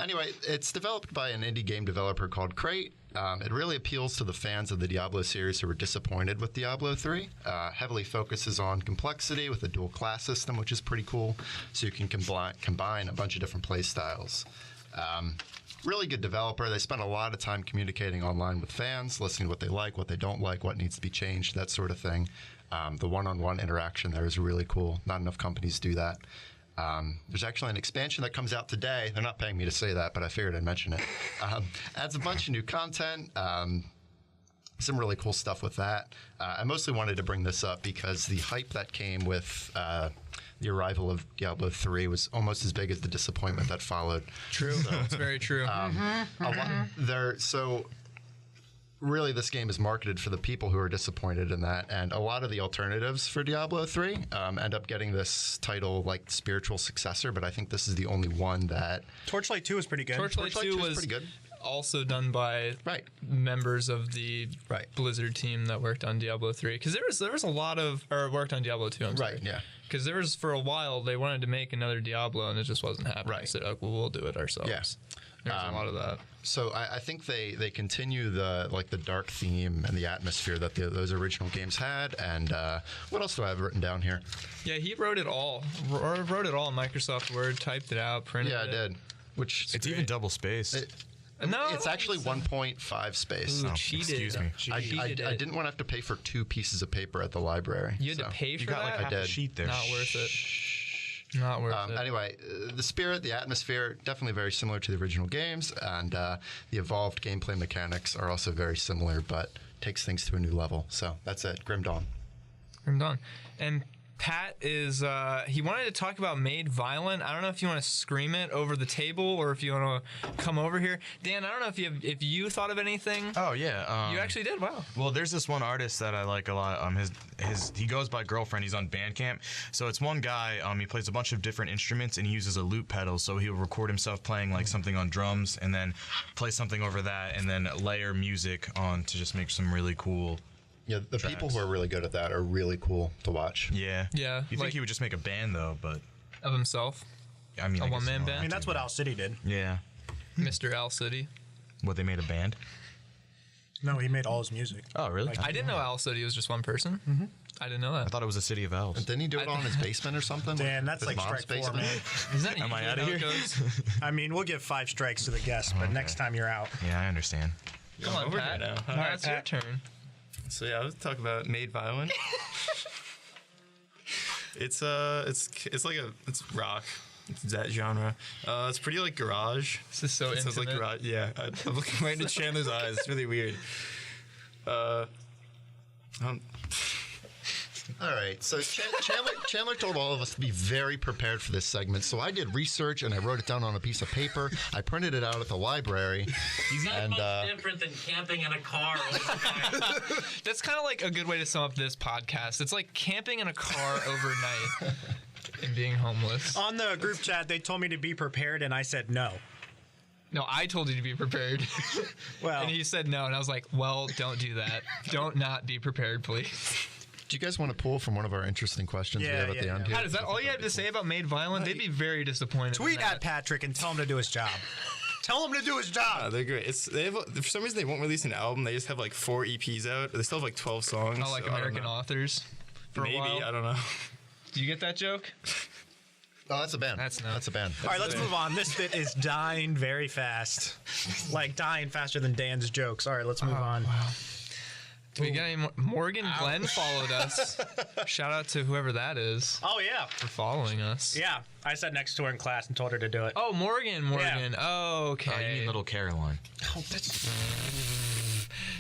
Anyway, it's developed by an indie game developer called Crate. It really appeals to the fans of the Diablo series who were disappointed with Diablo 3. Heavily focuses on complexity with a dual class system, which is pretty cool, so you can combine a bunch of different play styles. Really good developer. They spend a lot of time communicating online with fans, listening to what they like, what they don't like, what needs to be changed, that sort of thing. The one-on-one interaction there is really cool. Not enough companies do that. There's actually an expansion that comes out today. They're not paying me to say that, but I figured I'd mention it. Adds a bunch of new content. some really cool stuff with that. I mostly wanted to bring this up because the hype that came with the arrival of Diablo 3 was almost as big as the disappointment that followed. True. So, it's very true. So really this game is marketed for the people who are disappointed in that, and a lot of the alternatives for Diablo 3 end up getting this title like spiritual successor, but I think this is the only one that... Torchlight 2 was pretty good. Torchlight 2 was pretty good. Also done by members of the Blizzard team that worked on Diablo 3, because there was a lot of, or worked on Diablo 2. I'm sorry. Yeah. Because there was, for a while, they wanted to make another Diablo, and it just wasn't happening. Right. So well, we'll do it ourselves. Yeah. There's a lot of that. So I think they continue the dark theme and the atmosphere that those original games had. And what else do I have written down here? Yeah, he wrote it all. Wrote it all in Microsoft Word, typed it out, printed it. Yeah, I did. Which it's even double spaced. No, it's actually 1.5 space. Ooh, cheated. Excuse me. I didn't want to have to pay for 2 pieces of paper at the library. You had to pay for that? Like I did. Sheet there. Not worth it. Not worth it. Anyway, the spirit, the atmosphere, definitely very similar to the original games, and the evolved gameplay mechanics are also very similar, but takes things to a new level. So that's it. Grim Dawn. Grim Dawn. And Pat is, he wanted to talk about Made Violent. I don't know if you want to scream it over the table or if you want to come over here. Dan, I don't know if you thought of anything. Oh, yeah. You actually did? Wow. Well, there's this one artist that I like a lot. He goes by Girlfriend. He's on Bandcamp. So it's one guy, he plays a bunch of different instruments and he uses a loop pedal. So he'll record himself playing like something on drums and then play something over that and then layer music on to just make some really cool Yeah, the tracks. people who are really good at that are really cool to watch. Yeah. Yeah. You think he would just make a band though, but Of himself? I mean, A one-man band? I mean, that's what Owl City did. Yeah. Mr. Owl City. What, they made a band? No, he made all his music. Oh, really? I didn't know Owl City was just one person. Mm-hmm. I didn't know that. I thought it was a city of elves. Didn't he do it all in his basement or something? Dan, that's His like mom's strike 4, basement? man. Is that Am I usually outta how it here? goes? I mean, we'll give 5 strikes to the guest, but next time you're out. Yeah, I understand. Come on, over Pat. here now. Now it's your turn. So yeah, I was talking about Made Violent. It's rock. It's that genre. It's pretty like garage. This is so It sounds like intimate. garage. Yeah, I'm looking right into Chandler's eyes. It's really weird. All right, so Chandler told all of us to be very prepared for this segment. So I did research and I wrote it down on a piece of paper. I printed it out at the library. He's not much different than camping in a car. That's kind of like a good way to sum up this podcast. It's like camping in a car overnight and being homeless. On the group chat, they told me to be prepared, and I said no. No, I told you to be prepared. Well, and he said no, and I was like, well, don't do that. Don't not be prepared, please. Do you guys want to pull from one of our interesting questions we have at the end here? Pat, is that all you have to say about Made Violent? They'd be very disappointed. Tweet at Patrick and tell him to do his job. Tell him to do his job. They're great. For some reason they won't release an album. They just have like 4 EPs out. They still have like 12 songs. Oh, like so American authors? For Maybe, a while? I don't know. Do you get that joke? Oh, that's a band. That's a band. All right, let's move on. This bit is dying very fast. Like dying faster than Dan's jokes. All right, let's move on. Wow. Do we get any more? Morgan Glenn followed us. Shout out to whoever that is. Oh, yeah. For following us. Yeah. I sat next to her in class and told her to do it. Oh, Morgan. Yeah. Oh, okay. You mean Little Caroline. Oh, that's...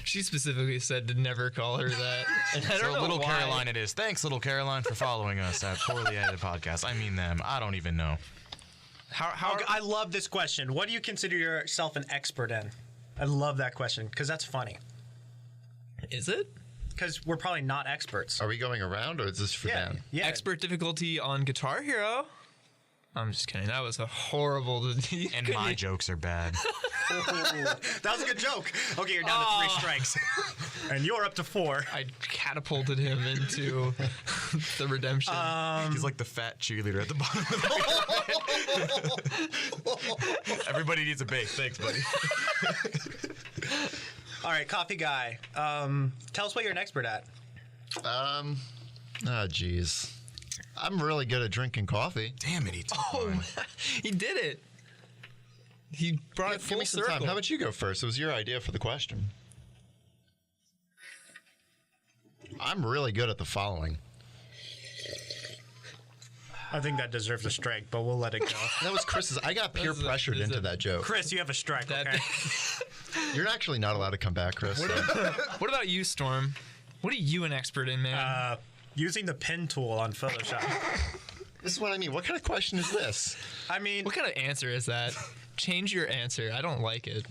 She specifically said to never call her that. And I don't know Little why. Caroline it is. Thanks, Little Caroline, for following us at Poorly Edited Podcast. I mean them. I don't even know. Okay, I love this question. What do you consider yourself an expert in? I love that question because that's funny. Is it? Because we're probably not experts. Are we going around, or is this for Dan? Yeah. Expert difficulty on Guitar Hero. I'm just kidding. That was a horrible. And my jokes are bad. That was a good joke. Okay, you're down to 3 strikes. And you're up to 4. I catapulted him into the redemption. He's like the fat cheerleader at the bottom of the pit. Everybody needs a base. Thanks, buddy. All right, coffee guy. Tell us what you're an expert at. Oh, jeez. I'm really good at drinking coffee. Damn it, he took mine. He did it. He brought it Give full me some circle. time. How about you go first? It was your idea for the question. I'm really good at the following. I think that deserves a strike, but we'll let it go. That was Chris's. I got peer pressured into that joke. Chris, you have a strike, okay? You're actually not allowed to come back, Chris. What about you, Storm? What are you an expert in, man? Using the pen tool on Photoshop. This is what I mean. What kind of question is this? I mean, what kind of answer is that? Change your answer. I don't like it.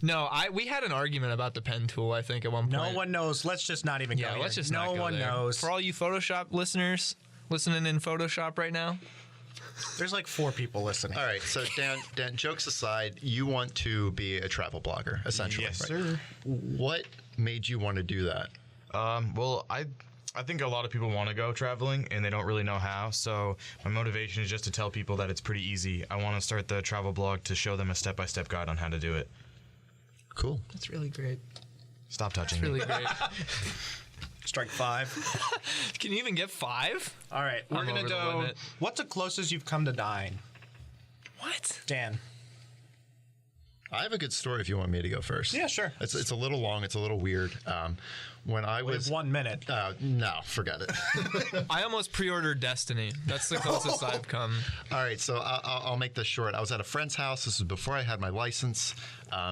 No, we had an argument about the pen tool, I think, at one point. No one knows. Let's just not even go here. Let's just no not go one there. knows. For all you Photoshop listeners listening in Photoshop right now, there's like 4 people listening. All right, so Dan, jokes aside, you want to be a travel blogger, essentially. Yes, right? sir. What made you want to do that? Well, I think a lot of people want to go traveling and they don't really know how. So my motivation is just to tell people that it's pretty easy. I want to start the travel blog to show them a step-by-step guide on how to do it. Cool. That's really great. Stop touching That's me. really great. Strike 5. Can you even get 5? All right, we're going to go. What's the closest you've come to dying? What? Dan. I have a good story if you want me to go first. Yeah, sure. It's a little long. It's a little weird. When I was 1 minute. No, forget it. I almost pre-ordered Destiny. That's the closest I've come. All right, so I'll make this short. I was at a friend's house. This was before I had my license.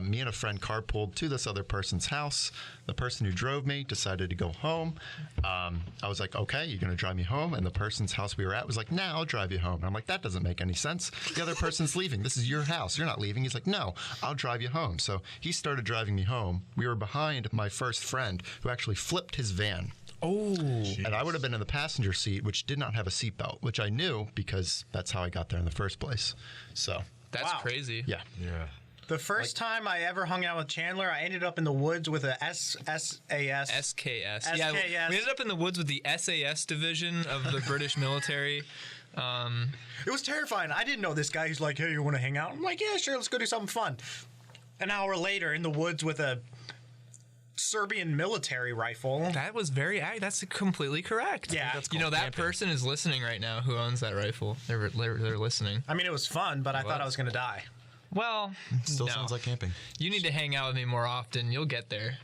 Me and a friend carpooled to this other person's house. The person who drove me decided to go home. I was like, okay, you're going to drive me home? And the person's house we were at was like, nah, I'll drive you home. And I'm like, that doesn't make any sense. The other person's leaving. This is your house. You're not leaving. He's like, no, I'll drive you home. So he started driving me home. We were behind my first friend who actually flipped his van. Oh. And I would have been in the passenger seat, which did not have a seatbelt, which I knew because that's how I got there in the first place. So that's crazy. Yeah. Yeah. The first time I ever hung out with Chandler, I ended up in the woods with a SKS. Yeah, we ended up in the woods with the SAS division of the British military. It was terrifying. I didn't know this guy. He's like, hey, you want to hang out? I'm like, yeah, sure, let's go do something fun. An hour later, in the woods with a Serbian military rifle. That was that's completely correct. Yeah. You know, that person is listening right now who owns that rifle. They're listening. I mean, it was fun, but I thought I was going to die. Well, Still sounds like camping. You need to hang out with me more often. You'll get there.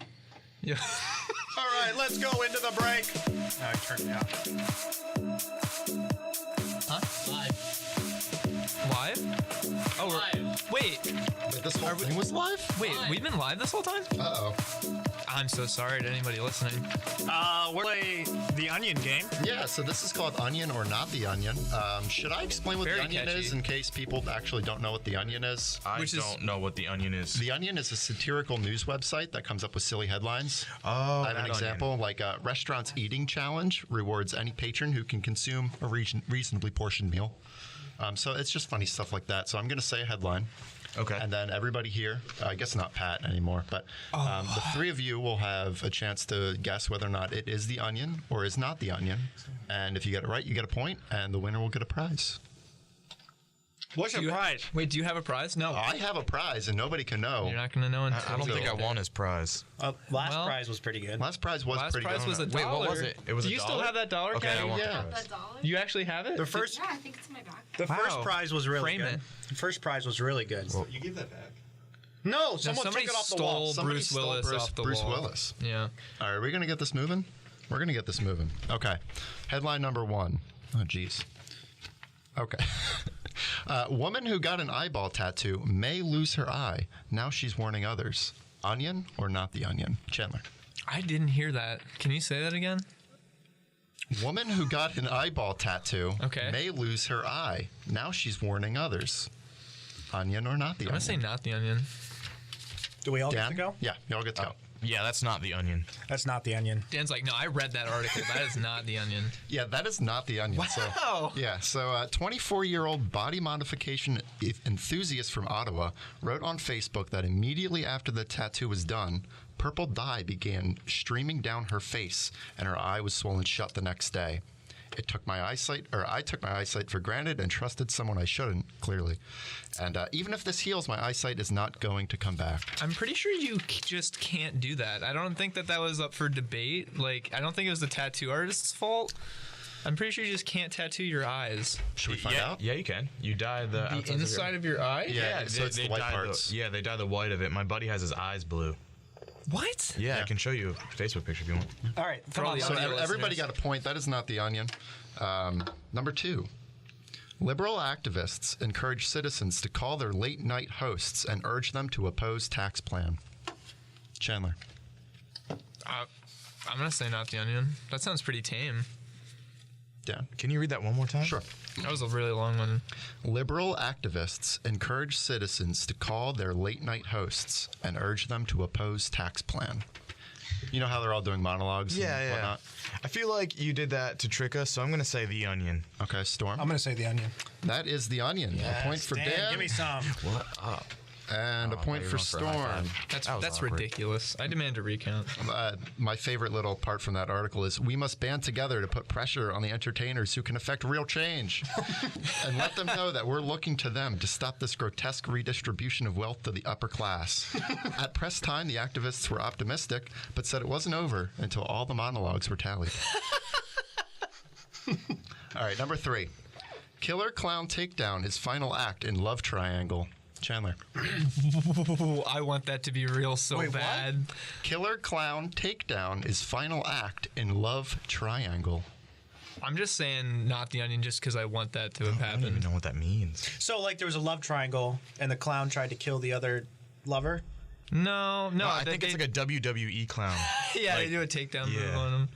All right, let's go into the break. I turned it out. Huh? Live? Oh, Live. Wait, this whole thing was live? Wait, we've been live this whole time? Uh-oh. I'm so sorry to anybody listening. We're playing the Onion game. Yeah, so this is called Onion or Not the Onion. Should I explain what Very the Onion catchy. is in case people actually don't know what the Onion is? I don't know what the Onion is. The Onion is a satirical news website that comes up with silly headlines. Oh, I have an example, like a restaurant's eating challenge rewards any patron who can consume a reasonably portioned meal. So it's just funny stuff like that. So I'm going to say a headline. Okay. And then everybody here, I guess not Pat anymore, but the 3 of you will have a chance to guess whether or not it is the Onion or is not the Onion. And if you get it right, you get a point, and the winner will get a prize. What's your prize? Wait, do you have a prize? No. I have a prize, and nobody can know. You're not going to know until I don't you think I get there. won his prize. Last prize was pretty good. Last prize was pretty good. was $1. Wait, what was it? It was Do you still have that dollar? Okay, Kenny? I want Yeah. the prize. You actually have it? The first, Yeah, I think it's in my back. the first Wow. prize was really Frame good. it. The first prize was really good. You give that back. No, someone took somebody it off the stole wall. Somebody Bruce stole Willis off the Bruce wall. Willis. Yeah. All right, are we going to get this moving? We're going to get this moving. Okay. Headline number 1. Oh, geez. Okay. Woman who got an eyeball tattoo may lose her eye. Now she's warning others. Onion or not the Onion? Chandler. I didn't hear that. Can you say that again? Woman who got an eyeball tattoo Okay. may lose her eye. Now she's warning others. Onion or not the I'm Onion? going to say not the Onion. Do we all Dan? get to go? Yeah, you all get to go. Yeah, that's not the Onion. That's not the Onion. Dan's like, no, I read that article. That is not the Onion. Yeah, that is not the Onion. Wow. So 24-year-old body modification enthusiast from Ottawa wrote on Facebook that immediately after the tattoo was done, purple dye began streaming down her face, and her eye was swollen shut the next day. I took my eyesight for granted and trusted someone I shouldn't, clearly. And even if this heals, my eyesight is not going to come back. I'm pretty sure you just can't do that. I don't think that was up for debate. Like, I don't think it was the tattoo artist's fault. I'm pretty sure you just can't tattoo your eyes. Should we find out? Yeah, you can. You dye the inside of your eye? Yeah, so it's the white dye parts. they dye the white of it. My buddy has his eyes blue. What? Yeah, I can show you a Facebook picture if you want. All right. For all the So audio everybody listeners. got a point. That is not the Onion. Number 2. Liberal activists encourage citizens to call their late-night hosts and urge them to oppose tax plan. Chandler. I'm going to say not the Onion. That sounds pretty tame. Dan. Can you read that one more time? Sure. That was a really long one. Liberal activists encourage citizens to call their late-night hosts and urge them to oppose tax plan. You know how they're all doing monologues and whatnot? I feel like you did that to trick us, so I'm going to say the Onion. Okay, Storm. I'm going to say the Onion. That is the Onion. Yes, a point for Dan. Give me some. What up? And a point for Storm. That's ridiculous. I demand a recount. My favorite little part from that article is, we must band together to put pressure on the entertainers who can affect real change and let them know that we're looking to them to stop this grotesque redistribution of wealth to the upper class. At press time, the activists were optimistic, but said it wasn't over until all the monologues were tallied. All right, number 3. Killer Clown Takedown, his final act in Love Triangle. Chandler. I want that to be real so bad. What? Killer Clown Takedown is final act in Love Triangle. I'm just saying not the Onion just because I want that to have happened. I don't even know what that means. So, like, there was a love triangle, and the clown tried to kill the other lover? No. I think it's like a WWE clown. Yeah, they do a takedown move on him.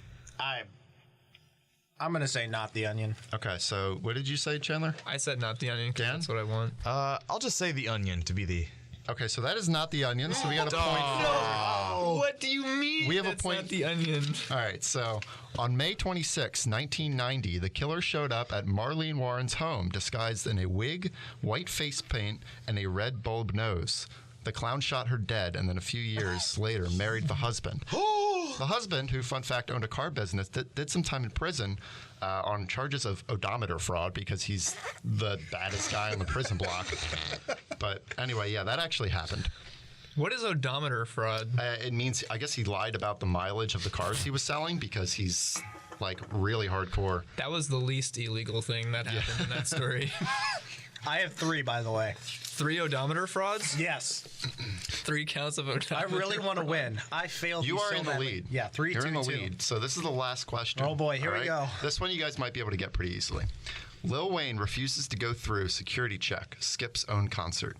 I'm going to say not the Onion. Okay, so what did you say, Chandler? I said not the Onion because that's what I want. I'll just say the Onion to be the... Okay, so that is not the Onion, so we got a point. No! What do you mean? We have that's a point. Not the Onion. All right, so on May 26, 1990, the killer showed up at Marlene Warren's home disguised in a wig, white face paint, and a red bulb nose. The clown shot her dead, and then a few years later married the husband. The husband, who, fun fact, owned a car business, did some time in prison on charges of odometer fraud because he's the baddest guy on the prison block. But anyway, yeah, that actually happened. What is odometer fraud? It means, I guess he lied about the mileage of the cars he was selling because he's, like, really hardcore. That was the least illegal thing that happened in that story. I have 3, by the way. 3 odometer frauds? Yes. 3 counts of odometer. I really want to win. I failed. You are so in the badly. lead. Yeah, 3-2. You're in the lead. So this is the last question. Oh boy, here we go. This one you guys might be able to get pretty easily. Lil Wayne refuses to go through security check. Skips own concert.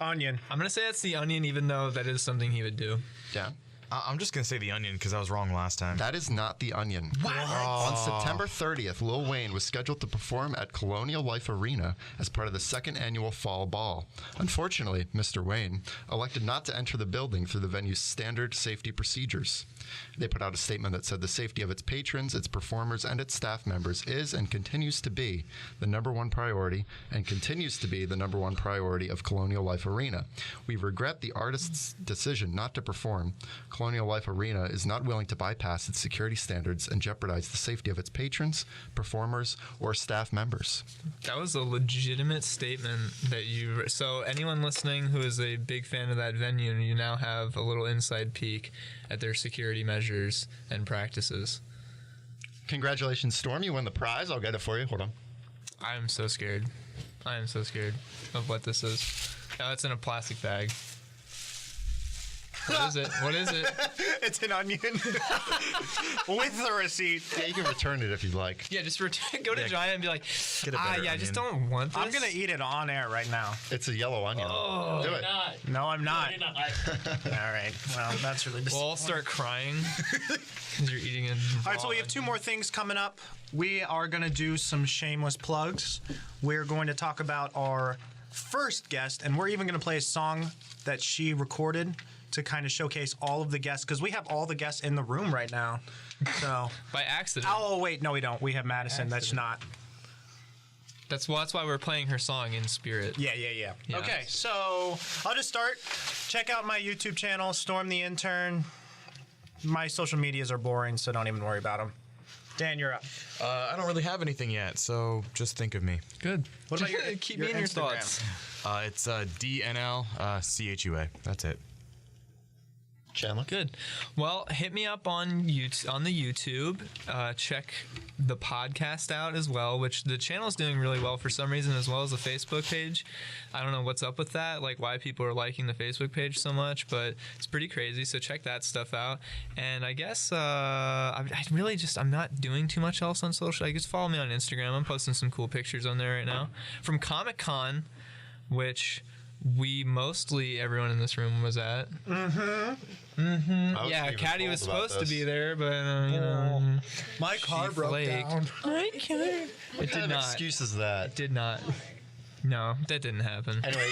Onion. I'm going to say it's the Onion, even though that is something he would do. Yeah. I'm just going to say the Onion because I was wrong last time. That is not the Onion. What? On September 30th, Lil Wayne was scheduled to perform at Colonial Life Arena as part of the 2nd annual Fall Ball. Unfortunately, Mr. Wayne elected not to enter the building through the venue's standard safety procedures. They put out a statement that said the safety of its patrons, its performers, and its staff members is and continues to be the #1 priority and continues to be the #1 priority of Colonial Life Arena. We regret the artist's decision not to perform. Colonial Life Arena is not willing to bypass its security standards and jeopardize the safety of its patrons, performers, or staff members. That was a legitimate statement that you... So anyone listening who is a big fan of that venue, you now have a little inside peek at their security measures and practices. Congratulations, Storm. You won the prize. I'll get it for you. Hold on. I am so scared. I am so scared of what this is. Oh, it's in a plastic bag. What is it? What is it? It's an onion with the receipt. Yeah, you can return it if you'd like. Yeah, just go to Giant and be like, Get a better I onion. just don't want this. I'm going to eat it on air right now. It's a yellow onion. Oh. Do it. No, I'm not. You're not. All right. Well, that's really We'll all start crying because you're eating it. All right, so we have 2 more things coming up. We are going to do some shameless plugs. We're going to talk about our first guest, and we're even going to play a song that she recorded to kind of showcase all of the guests, because we have all the guests in the room right now. So By accident. Oh, wait, no, we don't. We have Madison. That's not. That's why we're playing her song in spirit. Yeah. Yeah. Okay, so I'll just start. Check out my YouTube channel, Storm the Intern. My social medias are boring, so don't even worry about them. Dan, you're up. I don't really have anything yet, so just think of me. Good. What about your keep me in your thoughts? It's DNL CHUA. That's it. Chandler? Good. Well, hit me up on the YouTube. Check the podcast out as well, which the channel's doing really well for some reason, as well as the Facebook page. I don't know what's up with that, like why people are liking the Facebook page so much, but it's pretty crazy. So check that stuff out. And I guess I'm not doing too much else on social. I guess follow me on Instagram. I'm posting some cool pictures on there right now from Comic-Con, which everyone in this room was at. Yeah, Caddy was supposed to be there, but my car broke down. It did not. Excuse is that? It did not. No, that didn't happen. Anyway,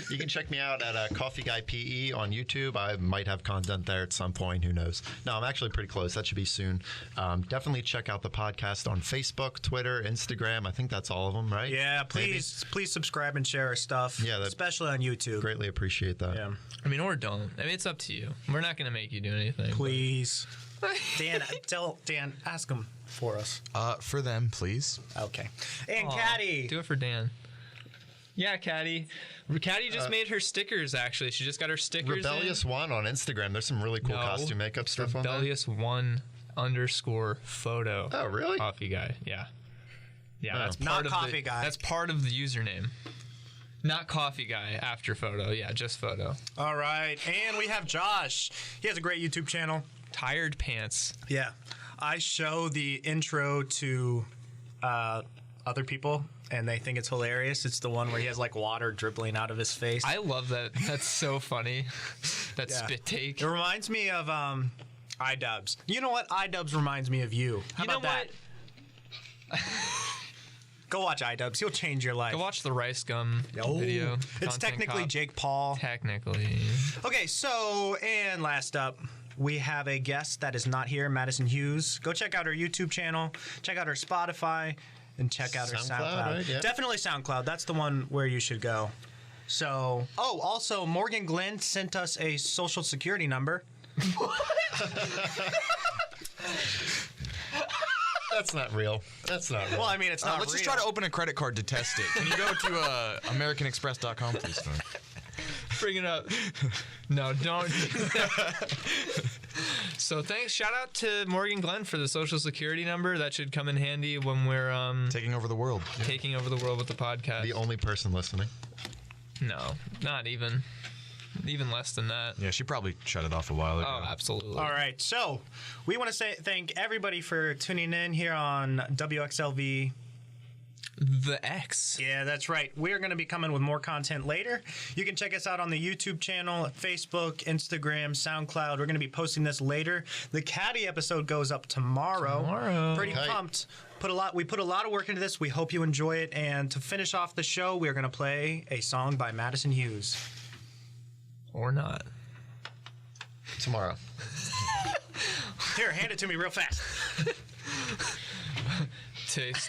you can check me out at Coffee Guy PE on YouTube. I might have content there at some point. Who knows? No, I'm actually pretty close. That should be soon. Definitely check out the podcast on Facebook, Twitter, Instagram. I think that's all of them, right? Yeah, please subscribe and share our stuff. Yeah, especially on YouTube. Greatly appreciate that. Yeah. I mean, or don't. I mean, it's up to you. We're not going to make you do anything. Please. Dan, ask them for us. For them, please. Okay. And Caddy. Do it for Dan. Yeah, Caddy. Caddy just made her stickers, actually. She just got her stickers Rebellious One on Instagram. There's some really cool costume makeup stuff on there. Rebellious One _photo. Oh, really? Coffee Guy. Yeah. Yeah, that's not Coffee Guy. That's part of the username. Not Coffee Guy after photo. Yeah, just photo. All right. And we have Josh. He has a great YouTube channel. Tired Pants. Yeah. I show the intro to other people, and they think it's hilarious. It's the one where he has like water dribbling out of his face. I love that. That's so funny. That spit take. It reminds me of iDubbbz. You know what? iDubbbz reminds me of you. How about that? Go watch iDubbbz. He'll change your life. Go watch the Rice Gum video. It's technically Jake Paul. Technically. Okay, so, and last up, we have a guest that is not here, Madison Hughes. Go check out her YouTube channel, check out her Spotify, and check out her SoundCloud. Right? Yeah. Definitely SoundCloud. That's the one where you should go. So, also, Morgan Glenn sent us a social security number. That's not real. Well, I mean, it's not let's real. just try to open a credit card to test it. Can you go to AmericanExpress.com, please? Bring it up. No, don't. So shout out to Morgan Glenn for the social security number. That should come in handy when we're taking over the world. Taking over the world with the podcast. The only person listening. No, not even. Even less than that. Yeah, she probably shut it off a while ago. Oh, absolutely. All right, so we want to thank everybody for tuning in here on WXLV. The X. Yeah, that's right. We're going to be coming with more content later. You can check us out on the YouTube channel, Facebook, Instagram, SoundCloud. We're going to be posting this later. The Caddy episode goes up tomorrow. Pretty pumped. We put a lot of work into this. We hope you enjoy it. And to finish off the show, we're going to play a song by Madison Hughes. Or not. Tomorrow. Here, hand it to me real fast.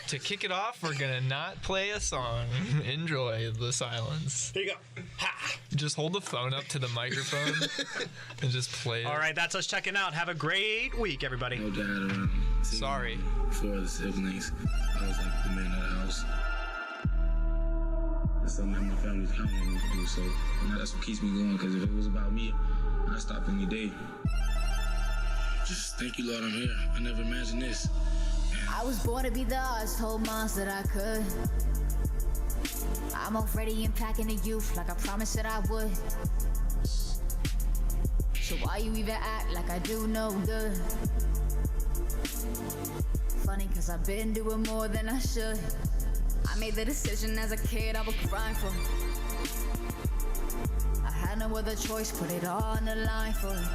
To kick it off, we're going to not play a song. Enjoy the silence. Here you go. Ha! Just hold the phone up to the microphone and just play it. All right, that's us checking out. Have a great week, everybody. No dad around. Sorry. 4 other siblings. I was like the man of the house. That's something that my family's counting on me to do, so that's what keeps me going, because if it was about me, I'd stop any day. Just thank you, Lord, I'm here. I never imagined this. I was born to be the artist, told moms that I could. I'm already impacting the youth like I promised that I would. So why you even act like I do no good? Funny, cause I've been doing more than I should. I made the decision as a kid I would grind for. I had no other choice, put it all on the line for it.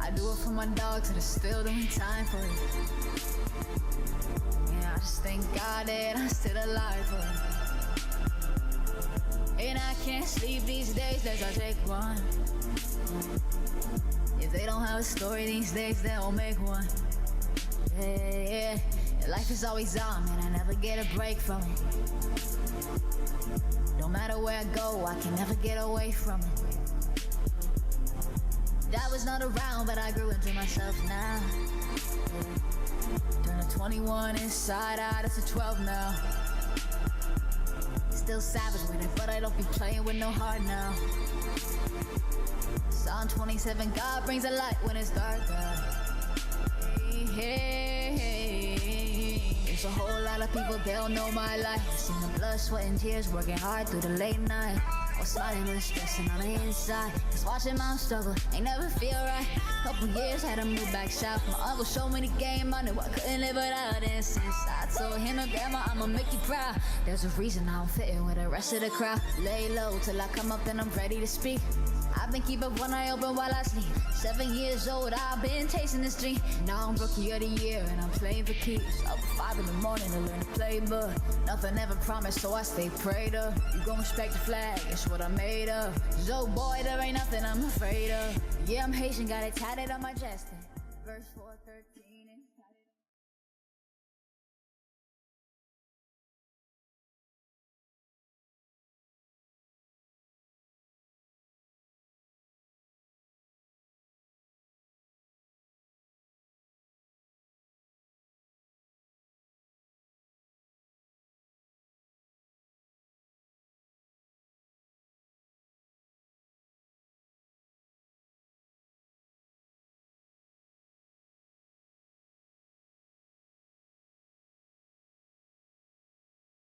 I do it for my dogs that are still doing time for it. Yeah, I just thank God that I'm still alive for it. And I can't sleep these days as I take one. If they don't have a story these days, they'll make one. Yeah. Life is always on, and I never get a break from it. No matter where I go, I can never get away from it. That was not around, but I grew into myself now. Turn a 21 inside out, it's a 12 now. It's still savage with it, but I don't be playing with no heart now. Psalm 27, God brings a light when it's dark out. Hey, there's a whole lot of people, they don't know my life. I've seen the blood, sweat, and tears, working hard through the late night. Or smiling and stressing on the inside. Just watching mom struggle, ain't never feel right. Couple years, had to move back south. My uncle showed me the game, I knew I couldn't live without it. Since I told him and grandma, I'ma make you proud. There's a reason I don't fit in with the rest of the crowd. Lay low till I come up, then I'm ready to speak. I've been keeping one eye open while I sleep. 7 years old, I've been chasing this dream. Now I'm rookie of the year and I'm playing for keeps. Up at 5 in the morning to learn to play, but nothing ever promised, so I stay prayed up. You gon' respect the flag, it's what I'm made of. So boy, there ain't nothing I'm afraid of. Yeah, I'm Haitian, got it tatted on my chest. Verse 4:13.